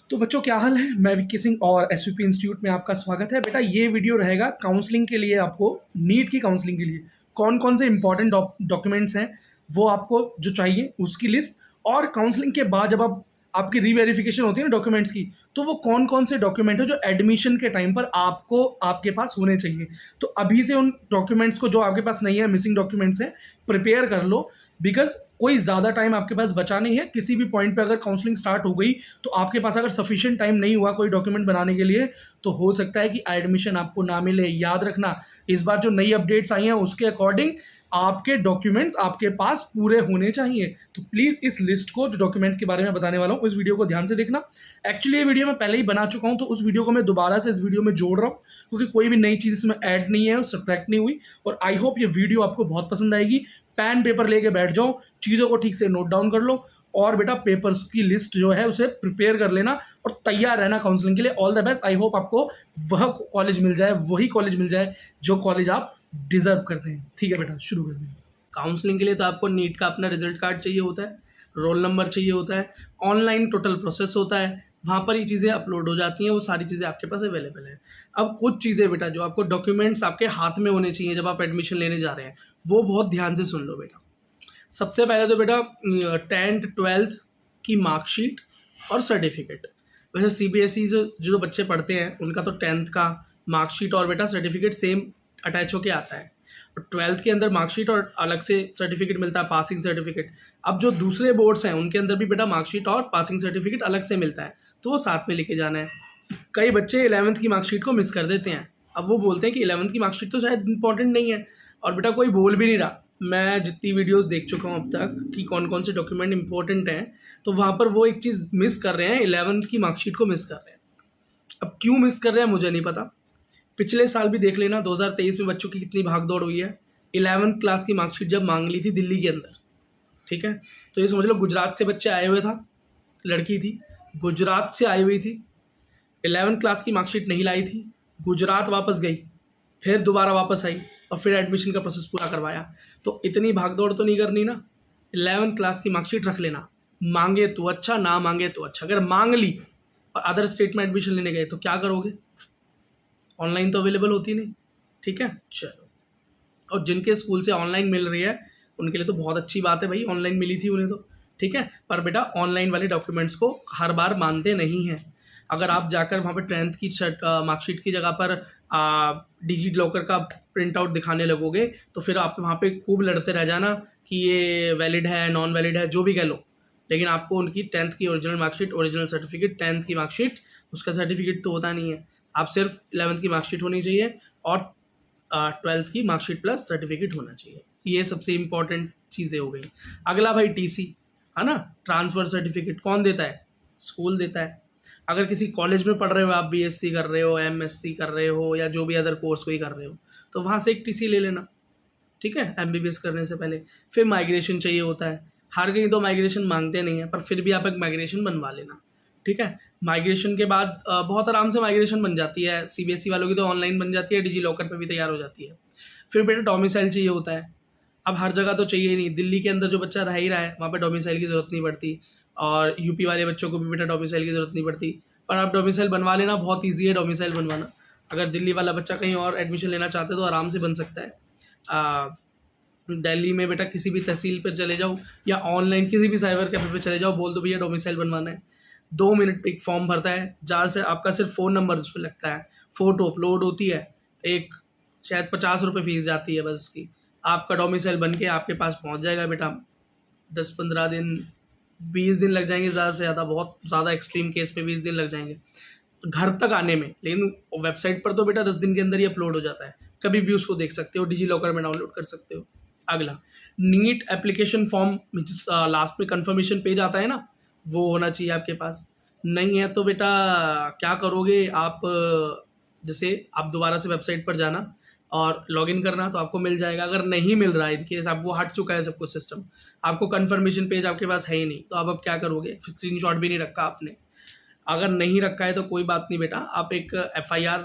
तो बच्चों क्या हाल है। मैं विक्की सिंह और एसवीपी इंस्टीट्यूट में आपका स्वागत है। बेटा ये वीडियो रहेगा काउंसलिंग के लिए, आपको नीट की काउंसलिंग के लिए कौन कौन से इंपॉर्टेंट डॉक्यूमेंट्स हैं वो आपको जो चाहिए उसकी लिस्ट, और काउंसलिंग के बाद जब आप आपकी रीवेरिफिकेशन होती है ना डॉक्यूमेंट्स की, तो वो कौन कौन से डॉक्यूमेंट है जो एडमिशन के टाइम पर आपको आपके पास होने चाहिए। तो अभी से उन डॉक्यूमेंट्स को जो आपके पास नहीं है, मिसिंग डॉक्यूमेंट्स हैं, प्रिपेयर कर लो। बिकॉज कोई ज़्यादा टाइम आपके पास बचा नहीं है। किसी भी पॉइंट पे अगर काउंसलिंग स्टार्ट हो गई तो आपके पास अगर सफिशिएंट टाइम नहीं हुआ कोई डॉक्यूमेंट बनाने के लिए, तो हो सकता है कि एडमिशन आपको ना मिले। याद रखना, इस बार जो नई अपडेट्स आई हैं उसके अकॉर्डिंग आपके डॉक्यूमेंट्स आपके पास पूरे होने चाहिए। तो प्लीज़ इस लिस्ट को, जो डॉक्यूमेंट के बारे में बताने वाला हूँ, इस वीडियो को ध्यान से देखना। एक्चुअली ये वीडियो मैं पहले ही बना चुका हूँ, तो उस वीडियो को मैं दोबारा से इस वीडियो में जोड़ रहा हूँ क्योंकि कोई भी नई चीज़ इसमें ऐड नहीं है, सब्ट्रैक्ट नहीं हुई। और आई होप ये वीडियो आपको बहुत पसंद आएगी। पेन पेपर लेके बैठ जाओ, चीज़ों को ठीक से नोट डाउन कर लो, और बेटा पेपर्स की लिस्ट जो है उसे प्रिपेयर कर लेना और तैयार रहना काउंसलिंग के लिए। All the best. I hope आपको वह कॉलेज मिल जाए, वही कॉलेज मिल जाए जो कॉलेज आप डिजर्व करते हैं। ठीक है बेटा, शुरू करते हैं। काउंसलिंग के लिए तो आपको नीट का अपना रिजल्ट कार्ड चाहिए होता है, रोल नंबर चाहिए होता है, ऑनलाइन टोटल प्रोसेस होता है, वहाँ पर ये चीज़ें अपलोड हो जाती हैं, वो सारी चीज़ें आपके पास अवेलेबल है। अब कुछ चीज़ें बेटा जो आपको डॉक्यूमेंट्स आपके हाथ में होने चाहिए जब आप एडमिशन लेने जा रहे हैं, वो बहुत ध्यान से सुन लो बेटा। सबसे पहले तो बेटा 10th 12th की मार्कशीट और सर्टिफिकेट। वैसे सीबीएसई जो बच्चे पढ़ते हैं उनका तो 10th का मार्कशीट और बेटा सर्टिफिकेट सेम अटैच होके आता है, और 12th के अंदर मार्कशीट और अलग से सर्टिफिकेट मिलता है, पासिंग सर्टिफिकेट। अब जो दूसरे बोर्ड्स हैं उनके अंदर भी बेटा मार्कशीट और पासिंग सर्टिफिकेट अलग से मिलता है, तो वो साथ में लेके जाना है। कई बच्चे 11th की मार्कशीट को मिस कर देते हैं। अब वो बोलते हैं कि 11th की मार्कशीट तो शायद इंपॉर्टेंट नहीं है, और बेटा कोई बोल भी नहीं रहा। मैं जितनी वीडियोस देख चुका हूँ अब तक कि कौन कौन से डॉक्यूमेंट इंपॉर्टेंट हैं, तो वहाँ पर वो एक चीज़ मिस कर रहे हैं, 11th की मार्कशीट को मिस कर रहे हैं। अब क्यों मिस कर रहे हैं मुझे नहीं पता। पिछले साल भी देख लेना, 2023 में बच्चों की कितनी भाग दौड़ हुई है। 11th क्लास की मार्कशीट जब मांग ली थी दिल्ली के अंदर, ठीक है, तो ये समझ लो गुजरात से बच्चे आए हुए था, लड़की थी गुजरात से आई हुई थी, 11th क्लास की मार्कशीट नहीं लाई थी, गुजरात वापस गई, फिर दोबारा वापस आई और फिर एडमिशन का प्रोसेस पूरा करवाया। तो इतनी भागदौड़ तो नहीं करनी ना। 11th क्लास की मार्कशीट रख लेना, मांगे तो अच्छा, ना मांगे तो अच्छा। अगर मांग ली और अदर स्टेट में एडमिशन लेने गए तो क्या करोगे? ऑनलाइन तो अवेलेबल होती नहीं, ठीक है, चलो। और जिनके स्कूल से ऑनलाइन मिल रही है उनके लिए तो बहुत अच्छी बात है भाई, ऑनलाइन मिली थी उन्हें तो, ठीक है। पर बेटा ऑनलाइन वाले डॉक्यूमेंट्स को हर बार मानते नहीं हैं। अगर आप जाकर वहाँ पे 10th की मार्कशीट की जगह पर डिजी लॉकर का प्रिंट आउट दिखाने लगोगे तो फिर आप वहाँ पे खूब लड़ते रह जाना कि ये वैलिड है, नॉन वैलिड है, जो भी कह लो। लेकिन आपको उनकी 10th की original marksheet, original certificate, 10th की मार्कशीट, उसका सर्टिफिकेट तो होता नहीं है। आप सिर्फ 11th की मार्कशीट होनी चाहिए और 12th की मार्कशीट प्लस सर्टिफिकेट होना चाहिए। ये सबसे इंपॉर्टेंट चीज़ें हो गई। अगला भाई टीसी है ना, ट्रांसफ़र सर्टिफिकेट कौन देता है? स्कूल देता है। अगर किसी कॉलेज में पढ़ रहे हो, आप बीएससी कर रहे हो, एमएससी कर रहे हो, या जो भी अदर कोर्स कोई कर रहे हो, तो वहाँ से एक टीसी ले लेना, ठीक है, एमबीबीएस करने से पहले। फिर माइग्रेशन चाहिए होता है। हर कहीं तो माइग्रेशन मांगते नहीं है, पर फिर भी आप एक माइग्रेशन बनवा लेना, ठीक है। माइग्रेशन के बाद बहुत आराम से माइग्रेशन बन जाती है। सीबीएसई वालों की तो ऑनलाइन बन जाती है, डिजी लॉकर पे भी तैयार हो जाती है। फिर बेटा डोमिसाइल चाहिए होता है। अब हर जगह तो चाहिए ही नहीं, दिल्ली के अंदर जो बच्चा रह ही रहा है वहाँ पे डोमिसाइल की ज़रूरत नहीं पड़ती, और यूपी वाले बच्चों को भी बेटा डोमिसाइल की ज़रूरत नहीं पड़ती। पर आप डोमिसाइल बनवा लेना, बहुत ईजी है डोमिसाइल बनवाना। अगर दिल्ली वाला बच्चा कहीं और एडमिशन लेना चाहते तो आराम से बन सकता है। दिल्ली में बेटा किसी भी तहसील पर चले जाओ या ऑनलाइन किसी भी साइबर कैफे पे चले जाओ, बोल दो भैया डोमिसाइल बनवाना है। 2 मिनट पे एक फॉर्म भरता है, जहाँ से आपका सिर्फ फ़ोन नंबर उस पर लगता है, फ़ोटो अपलोड होती है, एक शायद 50 रुपये फ़ीस जाती है बस उसकी। आपका डोमिसाइल बन के आपके पास पहुँच जाएगा बेटा। 10-15 दिन, 20 दिन लग जाएंगे ज़्यादा से ज़्यादा, बहुत ज़्यादा एक्सट्रीम केस पे 20 दिन लग जाएंगे घर तक आने में। लेकिन वेबसाइट पर तो बेटा 10 दिन के अंदर ही अपलोड हो जाता है, कभी भी उसको देख सकते हो, डिजी लॉकर में डाउनलोड कर सकते हो। अगला नीट एप्लीकेशन फॉर्म, लास्ट में कंफर्मेशन पेज आता है ना, वो होना चाहिए आपके पास। नहीं है तो बेटा क्या करोगे आप, जैसे आप दोबारा से वेबसाइट पर जाना और लॉगिन करना, तो आपको मिल जाएगा। अगर नहीं मिल रहा है, इनकेस आपको हट चुका है सब कुछ सिस्टम, आपको कंफर्मेशन पेज आपके पास है ही नहीं, तो आप अब क्या करोगे? स्क्रीनशॉट भी नहीं रखा आपने। अगर नहीं रखा है तो कोई बात नहीं बेटा, आप एक FIR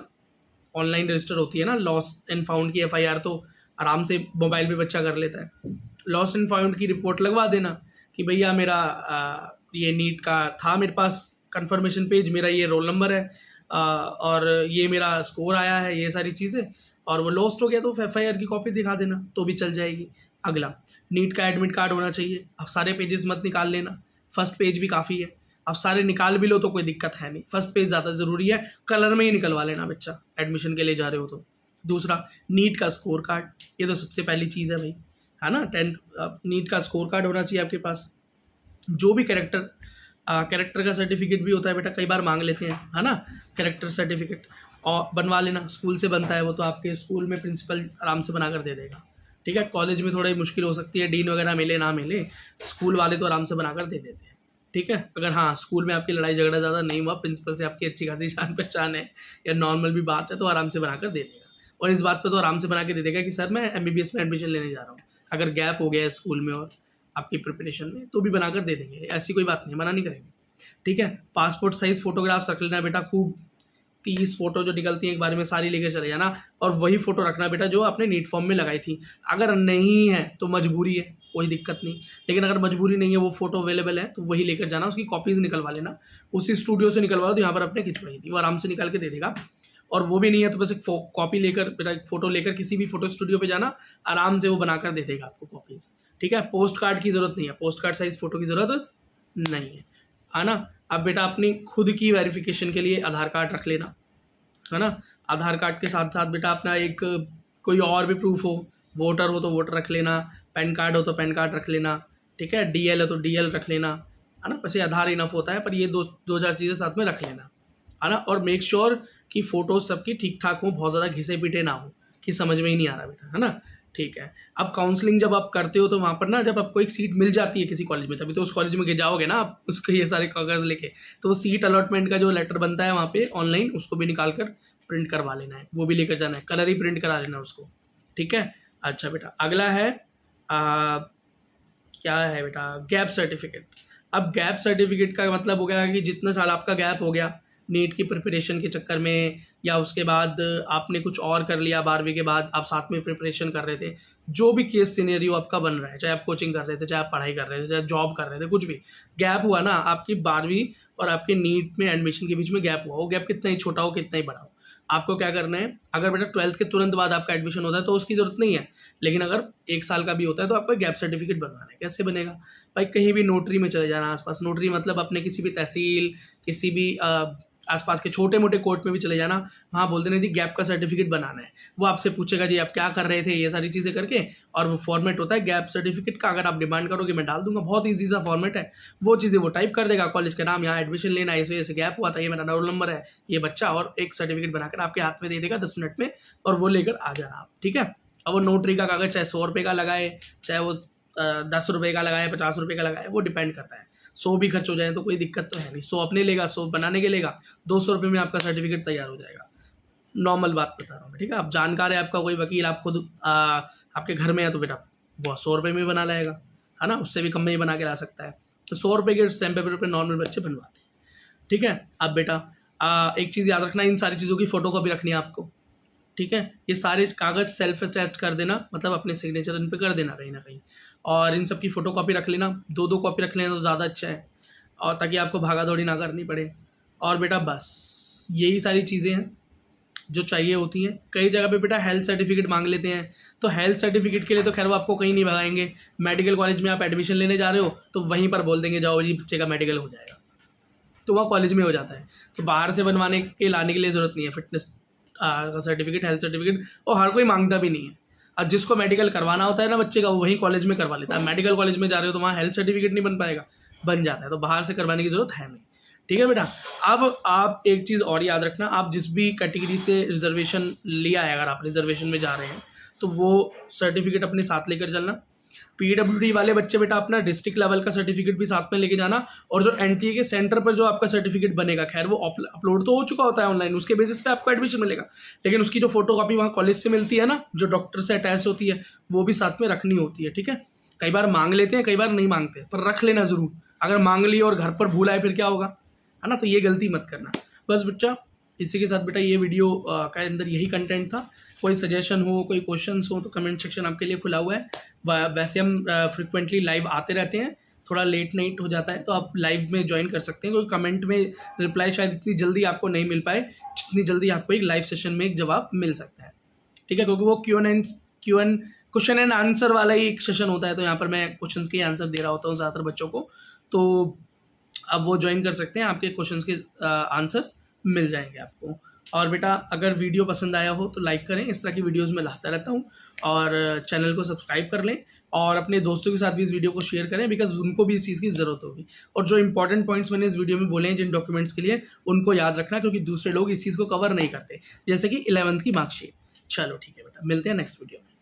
ऑनलाइन रजिस्टर होती है ना, लॉस्ट एंड फाउंड की FIR, तो आराम से मोबाइल पे बच्चा कर लेता है। लॉस्ट एंड फाउंड की रिपोर्ट लगवा देना कि भैया मेरा ये नीट का था मेरे पास कन्फर्मेशन पेज, मेरा ये रोल नंबर है और ये मेरा स्कोर आया है, ये सारी चीज़ें, और वो लॉस्ट हो गया तो FIR की कॉपी दिखा देना तो भी चल जाएगी। अगला, नीट का एडमिट कार्ड होना चाहिए। अब सारे पेजेस मत निकाल लेना, फर्स्ट पेज भी काफ़ी है। अब सारे निकाल भी लो तो कोई दिक्कत है नहीं, फर्स्ट पेज ज़्यादा ज़रूरी है, कलर में ही निकलवा लेना बच्चा, एडमिशन के लिए जा रहे हो तो। दूसरा, नीट का स्कोर कार्ड, ये तो सबसे पहली चीज़ है भाई, है ना। 10th नीट का स्कोर कार्ड होना चाहिए आपके पास। जो भी कैरेक्टर का सर्टिफिकेट भी होता है बेटा, कई बार मांग लेते हैं, है ना, कैरेक्टर सर्टिफिकेट, और बनवा लेना, स्कूल से बनता है वो, तो आपके स्कूल में प्रिंसिपल आराम से बना कर दे देगा, ठीक है। कॉलेज में थोड़ा ही मुश्किल हो सकती है, डीन वगैरह मिले ना मिले, स्कूल वाले तो आराम से बना कर दे देते हैं, ठीक है। अगर हाँ स्कूल में आपकी लड़ाई झगड़ा ज़्यादा नहीं हुआ, प्रिंसिपल से आपकी अच्छी खासी जान पहचान है या नॉर्मल भी बात है, तो आराम से बना कर दे देगा। और इस बात पर तो आराम से बना के दे देगा कि सर मैं MBBS में एडमिशन लेने जा रहा हूँ। अगर गैप हो गया है स्कूल में और आपकी प्रिपरेशन में तो भी बना कर दे देंगे, ऐसी कोई बात नहीं, मना नहीं करेंगे, ठीक है। पासपोर्ट साइज़ फ़ोटोग्राफ्स रख लेना बेटा, खूब 30 फोटो जो निकलती है एक बार में सारी लेके चले जाना, और वही फ़ोटो रखना बेटा जो आपने नीट फॉर्म में लगाई थी। अगर नहीं है तो मजबूरी है, कोई दिक्कत नहीं, लेकिन अगर मजबूरी नहीं है, वो फ़ोटो अवेलेबल है तो वही लेकर जाना, उसकी कॉपीज़ निकलवा लेना, उसी स्टूडियो से निकलवाओ तो यहाँ पर आपने खिंचवाई थी, वो आराम से निकाल के दे देगा। और वो भी नहीं है तो बस एक कॉपी लेकर बेटा, फ़ोटो लेकर किसी भी फ़ोटो स्टूडियो पे जाना, आराम से वो बनाकर दे देगा आपको कॉपीज़, ठीक है। पोस्ट कार्ड की ज़रूरत नहीं है, पोस्ट कार्ड साइज़ फ़ोटो की ज़रूरत नहीं है ना। अब बेटा अपनी खुद की वेरिफिकेशन के लिए आधार कार्ड रख लेना, है ना। आधार कार्ड के साथ साथ बेटा अपना एक कोई और भी प्रूफ हो, वोटर हो तो वोटर रख लेना, पैन कार्ड हो तो पैन कार्ड रख लेना, ठीक है। DL है तो DL रख लेना, है ना। वैसे आधार इनफ होता है, पर ये दो चार चीज़ें साथ में रख लेना, है ना। और मेक श्योर कि फ़ोटोज सबकी ठीक ठाक हो, बहुत ज़्यादा घिसे पीटे ना हो कि समझ में ही नहीं आ रहा बेटा, है ना, ठीक है। अब काउंसलिंग जब आप करते हो तो वहाँ पर ना, जब आपको एक सीट मिल जाती है किसी कॉलेज में, तभी तो उस कॉलेज में जाओगे ना आप, उसके ये सारे कागज़ लेके, तो सीट अलॉटमेंट का जो लेटर बनता है वहाँ पे ऑनलाइन, उसको भी निकाल कर प्रिंट करवा लेना है, वो भी लेकर जाना है, कलर ही प्रिंट करा लेना उसको, ठीक है। अच्छा बेटा अगला है क्या है बेटा, गैप सर्टिफिकेट। अब गैप सर्टिफिकेट का मतलब हो गया कि जितने साल आपका गैप हो गया नीट की प्रिपरेशन के चक्कर में, या उसके बाद आपने कुछ और कर लिया, 12वीं के बाद आप साथ में प्रिपरेशन कर रहे थे, जो भी केस सिनेरियो आपका बन रहा है, चाहे आप कोचिंग कर रहे थे, चाहे आप पढ़ाई कर रहे थे, चाहे जॉब कर रहे थे, कुछ भी गैप हुआ ना, आपकी 12वीं और आपके नीट में एडमिशन के बीच में गैप हुआ, वो गैप कितना ही छोटा हो कितना ही बड़ा हो, आपको क्या करना है, अगर बेटा 12th के तुरंत बाद आपका एडमिशन होता है तो उसकी ज़रूरत नहीं है, लेकिन अगर 1 साल का भी होता है तो आपको गैप सर्टिफिकेट बनवाना है। कैसे बनेगा भाई, कहीं भी नोटरी में चले जाना आसपास, नोटरी मतलब अपने किसी भी तहसील, किसी भी आसपास के छोटे मोटे कोर्ट में भी चले जाना, वहाँ बोल देना जी गैप का सर्टिफिकेट बनाना है, वो आपसे पूछेगा जी आप क्या कर रहे थे, ये सारी चीज़ें करके, और वो फॉर्मेट होता है गैप सर्टिफिकेट का। अगर आप डिमांड करोगे मैं डाल दूंगा, बहुत ईजी सा फॉर्मेट है, वो चीज़ें वो टाइप कर देगा, कॉलेज का नाम, यहाँ एडमिशन लेना है, इस वजह से गैप हुआ था, ये मेरा रोल नंबर है, ये बच्चा, और एक सर्टिफिकेट बनाकर आपके हाथ में दे देगा 10 मिनट में, और वो लेकर आ जाना आप, ठीक है। अब वो नोटरी का कागज़ चाहे 100 रुपये का लगाए, चाहे वो 10 रुपये का लगाए, 50 रुपये का लगाए, वो डिपेंड करता है। 100 भी खर्च हो जाए तो कोई दिक्कत तो है नहीं, 100 अपने लेगा, 100 बनाने के लेगा, 200 रुपये में आपका सर्टिफिकेट तैयार हो जाएगा। नॉर्मल बात बता रहा हूँ मैं, ठीक है। आप जानकार है आपका कोई वकील, आप खुद आपके घर में है तो बेटा वो 100 रुपये में बना लाएगा, है ना, उससे भी कम में ही बना के ला सकता है। तो 100 रुपये के स्टैम्प पेपर पर नॉर्मल बच्चे बनवाते हैं, ठीक है। अब बेटा एक चीज़ याद रखना, इन सारी चीज़ों की फ़ोटो कॉपी रखनी है आपको, ठीक है। ये सारे कागज़ सेल्फ अटैच कर देना, मतलब अपने सिग्नेचर इन पर कर देना कहीं ना कहीं, और इन सब की फ़ोटो कॉपी रख लेना, 2-2 कॉपी रख लेना तो ज़्यादा अच्छा है, और ताकि आपको भागा दौड़ी ना करनी पड़े। और बेटा बस यही सारी चीज़ें हैं जो चाहिए होती हैं। कई जगह पे बेटा हेल्थ सर्टिफिकेट मांग लेते हैं, तो हेल्थ सर्टिफिकेट के लिए तो खैर वो आपको कहीं नहीं भगाएंगे, मेडिकल कॉलेज में आप एडमिशन लेने जा रहे हो तो वहीं पर बोल देंगे जाओ जी बच्चे का मेडिकल हो जाएगा, तो वहाँ कॉलेज में हो जाता है। तो बाहर से बनवाने के लाने के लिए ज़रूरत नहीं है, फिटनेस का सर्टिफिकेट, हेल्थ सर्टिफिकेट, और हर कोई मांगता भी नहीं है। अब जिसको मेडिकल करवाना होता है ना बच्चे का, वो वहीं कॉलेज में करवा लेता है। मेडिकल कॉलेज में जा रहे हो तो वहाँ हेल्थ सर्टिफिकेट नहीं बन पाएगा, बन जाता है, तो बाहर से करवाने की ज़रूरत है नहीं, ठीक है बेटा। अब आप एक चीज़ और याद रखना, आप जिस भी कैटेगरी से रिजर्वेशन लिया है, अगर आप रिजर्वेशन में जा रहे हैं तो वो सर्टिफिकेट अपने साथ लेकर चलना। PWD वाले बच्चे बेटा अपना डिस्ट्रिक्ट लेवल का सर्टिफिकेट भी साथ में लेके जाना, और जो NTA के सेंटर पर जो आपका सर्टिफिकेट बनेगा, खैर वो अपलोड तो हो चुका होता है ऑनलाइन, उसके बेसिस पे आपको एडमिशन मिलेगा, लेकिन उसकी जो फोटो कॉपी वहाँ कॉलेज से मिलती है ना, जो डॉक्टर से अटैच होती है, वो भी साथ में रखनी होती है, ठीक है। कई बार मांग लेते हैं, कई बार नहीं मांगते, पर रख लेना ज़रूर। अगर मांग ली और घर पर भूल आए फिर क्या होगा, है ना, तो ये गलती मत करना। बस बच्चा इसी के साथ बेटा ये वीडियो का अंदर यही कंटेंट था। कोई सजेशन हो, कोई क्वेश्चंस हो तो कमेंट सेक्शन आपके लिए खुला हुआ है। वैसे हम फ्रिक्वेंटली लाइव आते रहते हैं, थोड़ा लेट नाइट हो जाता है तो आप लाइव में ज्वाइन कर सकते हैं, क्योंकि कमेंट में रिप्लाई शायद इतनी जल्दी आपको नहीं मिल पाए जितनी जल्दी आपको एक लाइव सेशन में एक जवाब मिल सकता है, ठीक है, क्योंकि वो क्वेश्चन एंड आंसर वाला ही एक सेशन होता है, तो यहाँ पर मैं क्वेश्चंस के आंसर दे रहा होता हूँ ज़्यादातर बच्चों को, तो आप वो ज्वाइन कर सकते हैं, आपके क्वेश्चंस के आंसर्स मिल जाएंगे आपको। और बेटा अगर वीडियो पसंद आया हो तो लाइक करें, इस तरह की वीडियोस मैं लाता रहता हूँ, और चैनल को सब्सक्राइब कर लें और अपने दोस्तों के साथ भी इस वीडियो को शेयर करें, बिकॉज उनको भी इस चीज़ की ज़रूरत होगी। और जो इंपॉर्टेंट पॉइंट्स मैंने इस वीडियो में बोले हैं जिन डॉक्यूमेंट्स के लिए, उनको याद रखना, क्योंकि दूसरे लोग इस चीज़ को कवर नहीं करते, जैसे कि 11th की मार्कशीट। चलो ठीक है बेटा, मिलते हैं नेक्स्ट वीडियो में।